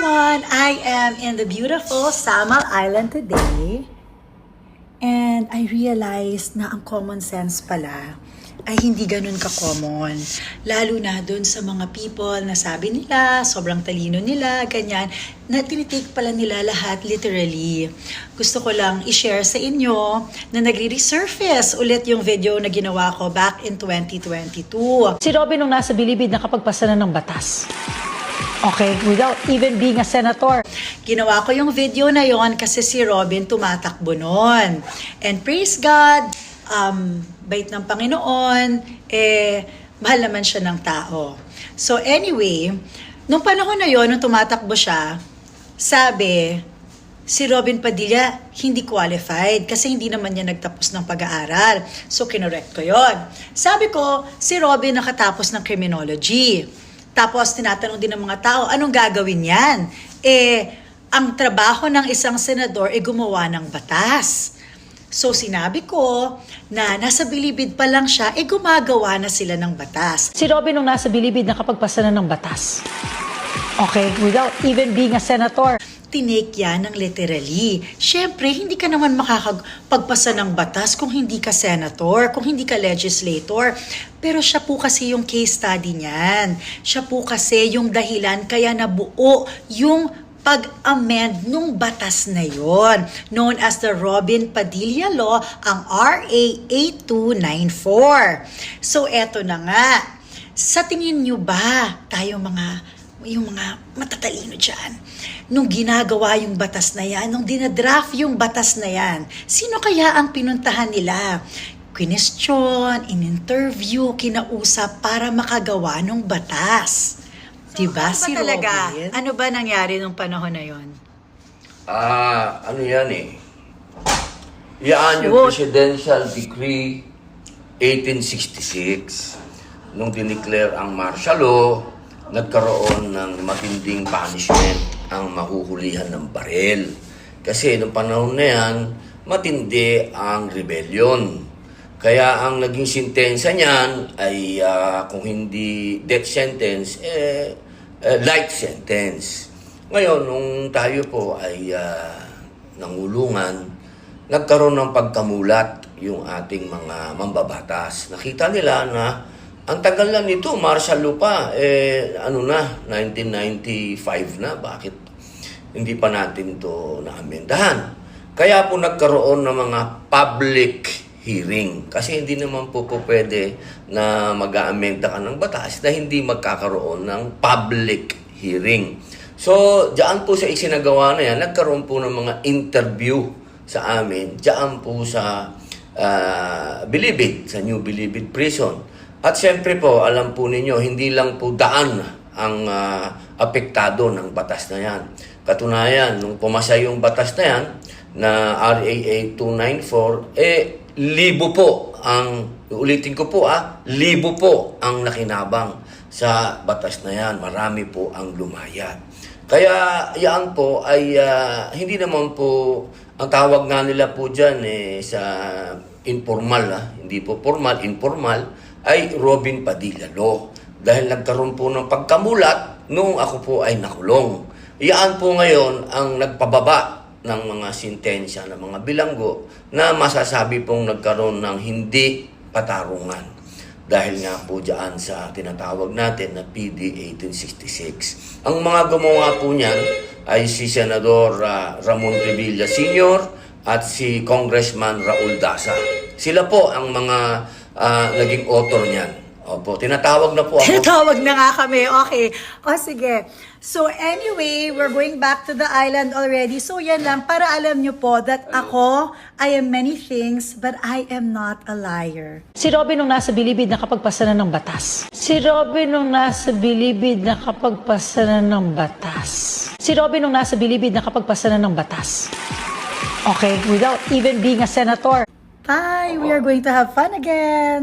everyone! I am in the beautiful Samal Island today. And I realized na ang common sense pala ay hindi ganun ka-common. Lalo na dun sa mga people na sabi nila, sobrang talino nila, ganyan, na tinitake pala nila lahat literally. Gusto ko lang i-share sa inyo na nagre-resurface ulit yung video na ginawa ko back in 2022. Si Robin nung nasa bilibid nakapagpasa na ng batas. Okay, without even being a senator. Ginawa ko yung video na yon kasi si Robin tumatakbo nun. And praise God, bait ng Panginoon, mahal naman siya ng tao. So anyway, nung panahon na yon, nung tumatakbo siya, sabi, si Robin Padilla hindi qualified kasi hindi naman niya nagtapos ng pag-aaral. So kinorekt ko yon. Sabi ko, si Robin nakatapos ng criminology. Tapos tinatanong din ng mga tao, anong gagawin yan? Ang trabaho ng isang senador gumawa ng batas. So sinabi ko na nasa bilibid pa lang siya, gumagawa na sila ng batas. Si Robin nung nasa bilibid nakapagpasa na ng batas. Okay, without even being a senator. Tinake yan ng literally. Siyempre, hindi ka naman makakapagpasa ng batas kung hindi ka senator, kung hindi ka legislator. Pero siya po kasi yung case study niyan. Siya po kasi yung dahilan kaya nabuo yung pag-amend nung batas na yon, known as the Robin Padilla Law, ang RA 8294. So eto na nga, sa tingin nyo ba tayo yung mga matatalino dyan, nung ginagawa yung batas na yan, nung dinadraft yung batas na yan, sino kaya ang pinuntahan nila? Question, in-interview, kinausap para makagawa ng batas. Diba si talaga? Robin? Ano ba nangyari nung panahon na yon? Ano yan Yan yung Presidential Decree 1866. Nung dineclare ang martial law, nagkaroon ng matinding punishment ang mahuhulihan ng baril. Kasi nung panahon na yan, matindi ang rebellion. Kaya ang naging sentensya niyan ay kung hindi death sentence, light sentence. Ngayon, nung tayo po ay nangulungan, nagkaroon ng pagkamulat yung ating mga mambabatas. Nakita nila na ang tagal na nito, martial law pa, 1995 na, bakit hindi pa natin to naamendahan? Kaya po nagkaroon ng mga public hearing. Kasi hindi naman po pwede na mag-aamenda ka ng batas na hindi magkakaroon ng public hearing. So, diyan po sa isinagawa na yan, nagkaroon po ng mga interview sa amin, diyan po sa Bilibid, sa New Bilibid Prison. At siyempre po, alam po ninyo, hindi lang po daan ang apektado ng batas na yan. Katunayan, nung pumasa yung batas na yan, na RA 8294, libo po ang, ulitin ko po libo po ang nakinabang sa batas na yan. Marami po ang lumayat. Kaya yan po ay hindi naman po, ang tawag nga nila po dyan sa informal, hindi po formal, informal, ay Robin Padilla Law. Dahil nagkaroon po ng pagkamulat nung ako po ay nakulong. Iyan po ngayon ang nagpababa ng mga sentensya ng mga bilanggo na masasabi pong nagkaroon ng hindi patarungan. Dahil nga po dyan sa tinatawag natin na PD 1866. Ang mga gumawa po niyan ay si Senador Ramon Revilla Sr. at si Congressman Raul Daza. Sila po ang mga naging author niyan. Opo, tinatawag na po ako. Tinatawag na nga kami. Okay. O sige. So anyway, we're going back to the island already. So yan lang, para alam nyo po that ako, I am many things, but I am not a liar. Si Robin nung nasa bilibid nakapagpasa na ng batas. Si Robin nung nasa bilibid nakapagpasa na ng batas. Si Robin nung nasa bilibid nakapagpasa na ng batas. Okay, without even being a senator. Bye! We are going to have fun again!